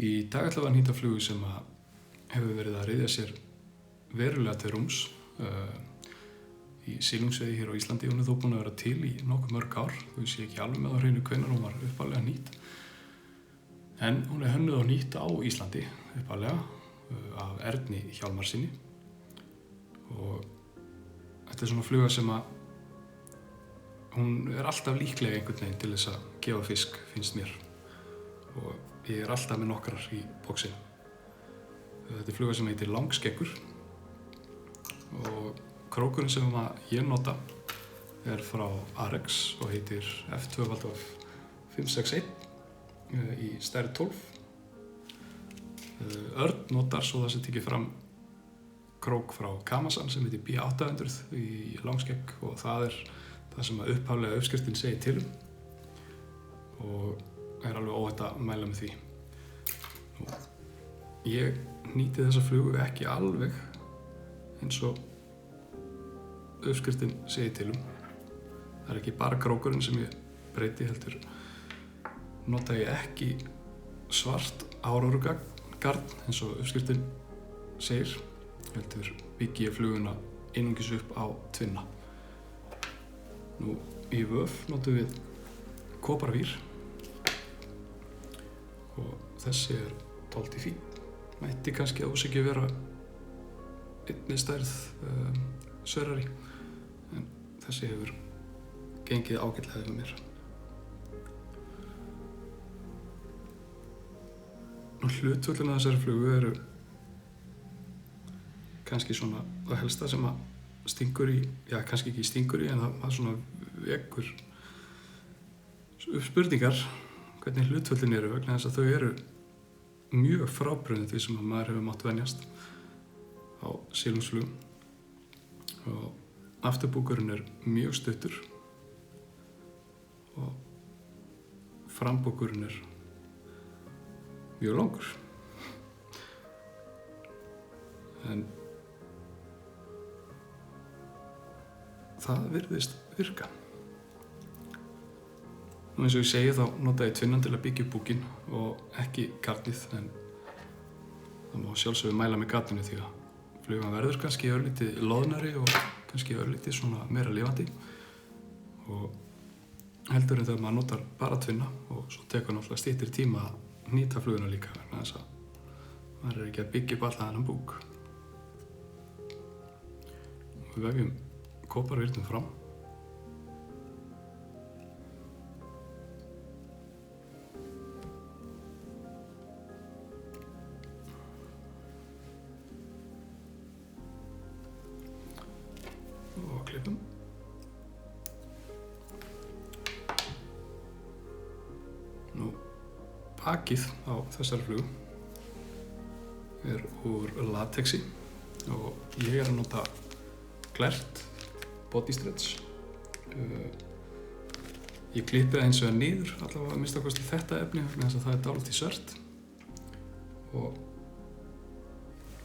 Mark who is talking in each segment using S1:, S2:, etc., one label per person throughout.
S1: Í dag ætla við að nýta flugu sem hefur verið að ryðja sér verulega til rúms í silungsveiði hér á Íslandi. Hún er þó búin að vera til í nokkuð mörg ár. Þú sé ekki alveg með á hreinu hvenær hún var upphaflega nýtt. En hún er hönnuð og nýtt á Íslandi upphaflega af Erni Hjálmarsinni. Og þetta er svona fluga sem hún er alltaf líklega einhvern veginn til þess að gefa fisk, finnst mér. Og ég er alltaf með nokkrar í bóksinu. Þetta er fluga sem heitir langskeggur og krókurinn sem ég nota er frá Arex og heitir F2F561 í stærð 12. Örn notar svo það sem tekið fram krók frá Kamasan sem heitir B800 í langskegg og það er það sem upphaflega uppskriftin segir til og er alveg óhætt að mæla með því. Ég nýti þessa flugu ekki alveg eins og uppskriftin segir til Það er ekki bara krókurinn sem ég breyti heldur nota ég ekki svart árórugarn eins og uppskriftin segir heldur byggi ég fluguna einungis upp á tvinna. Í vöf notum við koparvír og þessi er dálítið fín. Mætti kannski að ósækja vera einni stærð sverrari en þessi hefur gengið ágætlega með mér. Hlutföllin af þessari flugu eru kannski svona það helsta sem stingur í, kannski ekki stingur í en það svona vekur upp spurningar hvernig hlutföllin eru vegna þess að þau eru mjög frábrugðin því sem maður hefur mátt venjast á silungsflugum og afturbúkurinn er mjög stuttur og frambúkurinn er mjög langur en það virðist virka. Eins og ég segi þá nota ég tvinnan til að byggja upp búkinn og ekki garnið en það má sjálfsögðu mæla með garninu því að flugan verður kannski örlítið loðnari og kannski örlítið svona meira lifandi og heldur en þegar maður notar bara tvinna og svo tekur náttúrulega styttri tíma að nýta fluguna líka vegna þess að maður er ekki að byggja upp allan þennan búk. Við vefjum koparvírnum fram og klippum. Bakið á þessari flugu er úr latexi og ég er að nota glært body stretch. Ég klippi það eins og niður allavega að minnsta kosti þetta efni vegna þess að það er dálítið svört og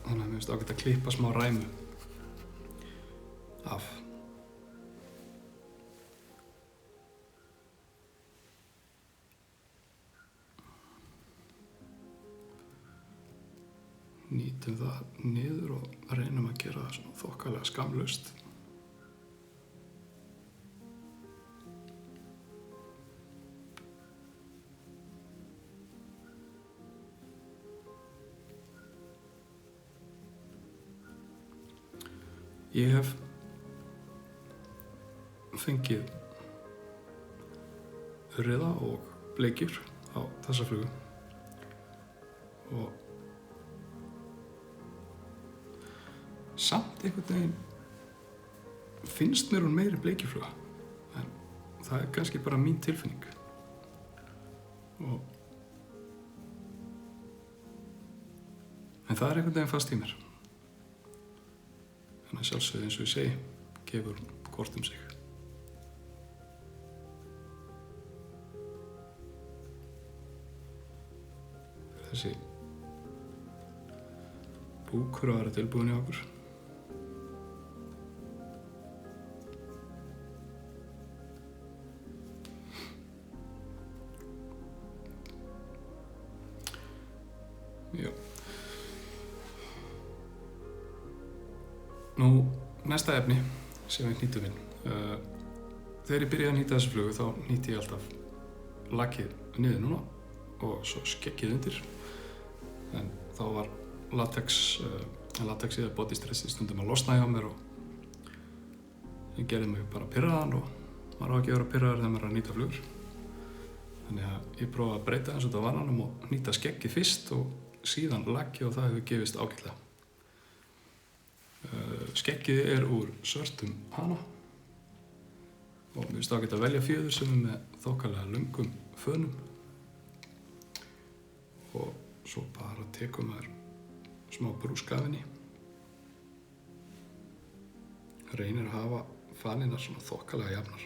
S1: þannig að mér finnst ágætt að klippa smá ræmu af. Nýtum það niður og reynum að gera það svona þokkalega skammlaust. Ég hef fengið urriða og bleikjur á þessa flugu og samt einhvern veginn finnst mér hún meiri bleikjufluga en það er kannski bara mín tilfinning en það er einhvern veginn fast í mér en að sjálfsögðu eins og ég segi gefur hún hvort sig. Þessi búkur að vera tilbúin í okkur. Já. Nú, næsta efni sem við nýtum inn. Þegar ég byrjaði að nýta þessu flugu þá nýtti ég alltaf lakið niður núna og svo skeggið undir. En þá var latexið eða bodystressið stundum að losna hjá mér og ég gerði mig bara pirraðan og maður á ekki að vera pirraður þegar maður er að nýta flugur. Þannig að ég prófaði að breyta eins og þetta vananum og nýta skeggið fyrst og síðan lakið og það hefur gefist ágætlega. Skeggið er úr svörtum hana og mér finnst ágætt að velja fjöður sem er með þokkalega löngum fönum og svo bara tekum maður smá brúsk af henni. Reynir að hafa fanirnar svona þokkalega jafnar.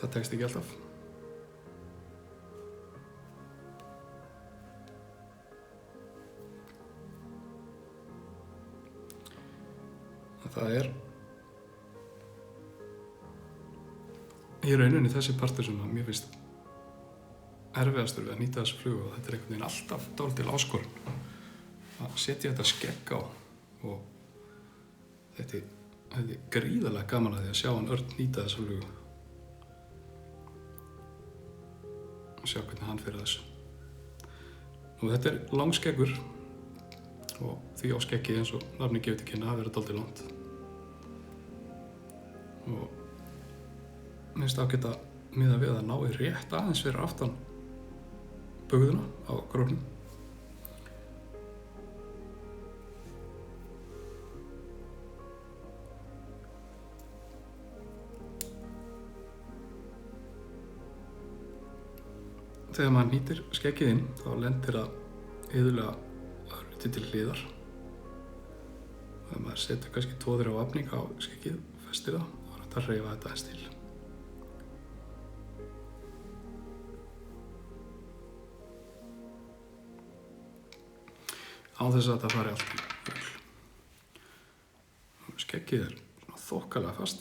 S1: Það tekst ekki alltaf. Það er í rauninni þessi partur sem mér finnst erfiðastur við að nýta þessu flugu og þetta er einhvern veginn alltaf dálítil áskorun að setja þetta skegg á og þetta er gríðarlega gaman að því að sjá hann Örn nýta þessa flugu og sjá hvernig hann fer að þessu. Nú þetta er langskeggur og því á skeggið eins og nafnið gefur til kynna að vera dálítið langt. Og mér finnst ágætt að miða við að ná í rétt aðeins fyrir aftan bugðuna á grófnum. Þegar maður nýtir skeggið inn þá lendir það iðulega örlítið til hliðar. Þegar maður setur kannski 2-3 vafning á skeggið og festir það, þá er hægt að hreyfa þetta aðeins til. Án þess að þetta fari allt í rugl. Skeggið er svona þokkalega fast.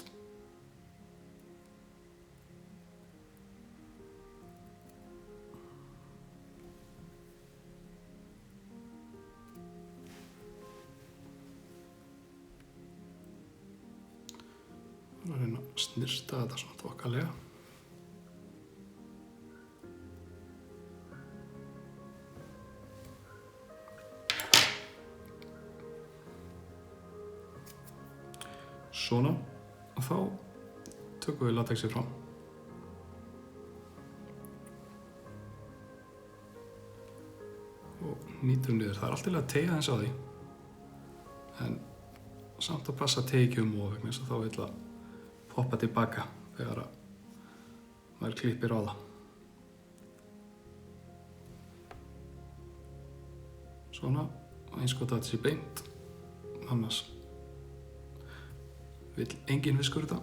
S1: Og reyna að snirsta þetta svona þokkalega. Svona, og þá tökum við latexið fram. Og nýtum niður. Það er alltaf að teygja eins á því. En samt að passa teigjum og vegna þess að þá vill að poppa tilbaka þegar að maður klippir á það. Svona, og eins gott að þetta sé beint. Annars vill enginn viskur þetta.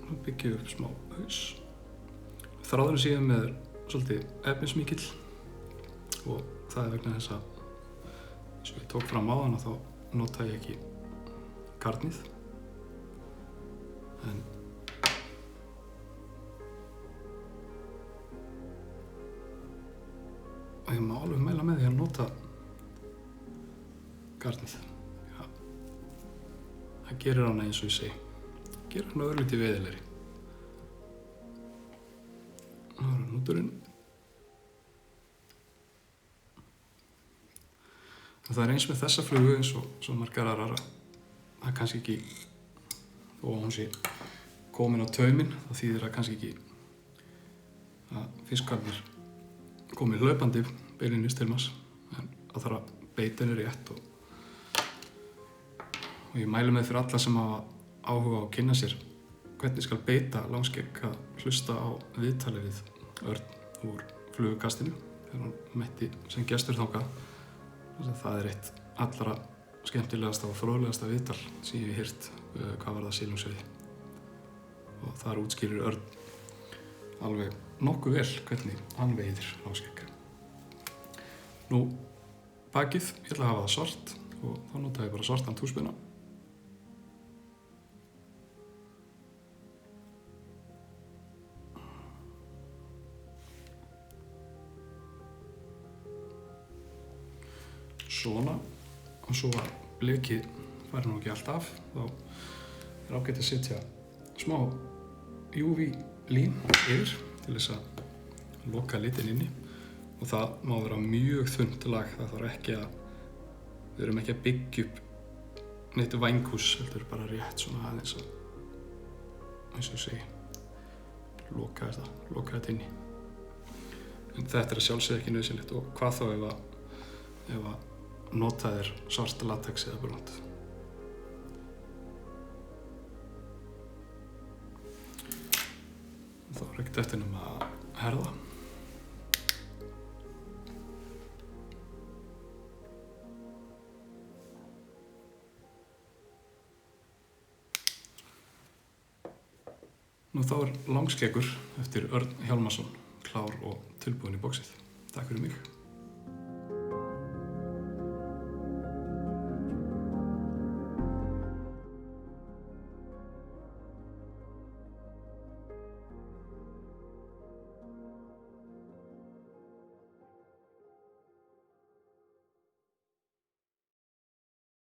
S1: Nú byggjum við upp smá haus. Þráðurinn síðan með svolítið efnismikill og það er vegna þess að eins og ég tók fram áðan og þá nota ég ekki garnið. En ég má alveg mæla með því að nota garnið. Já. Það gerir hana eins og ég segi. Gerir hana örlítið veðilegri. Það er núturinn. Það er eins með þessa flugu eins og svo margar aðrar að það er kannski ekki, og hún sé komin á tauminn, það þýðir að kannski ekki að fiskarnir komið hlaupandi beinlínis til manns, en það þarf að beita henni rétt og ég mæli með fyrir alla sem hafa áhuga á að kynna sér hvernig skal beita langskegg að hlusta á viðtalið við Örn úr flugukastinu þegar hann mætti sem gestur þangað. Það er eitt allra skemmtilegasta og fróðlegasta viðtal sem ég hef heyrt hvað var það silungsveiði og þar útskýrir Örn alveg nokkuð vel hvernig hann veiðir náskegg. Nú, bakið, ég ætla að hafa það svart og þá nota ég bara svartan túspenna. Svona, og svo að blekið fari nú ekki allt af, þá er ágætt að setja smá UV-lín yfir til þess að loka litin inni og það má vera mjög þunnt lag, það þarf ekki að, við erum ekki að byggja upp neitt vænghús, heldur bara rétt svona aðeins að, eins og ég segi, loka þetta inni. En þetta er að sjálfsögðu ekki nauðsynlegt og hvað þá ef að notað er svart latex eða brúnt. Þá er ekkert eftir nema að herða. Nú þá er langskeggur eftir Örn Hjálmarsson klár og tilbúinn í boxið. Takk fyrir mig.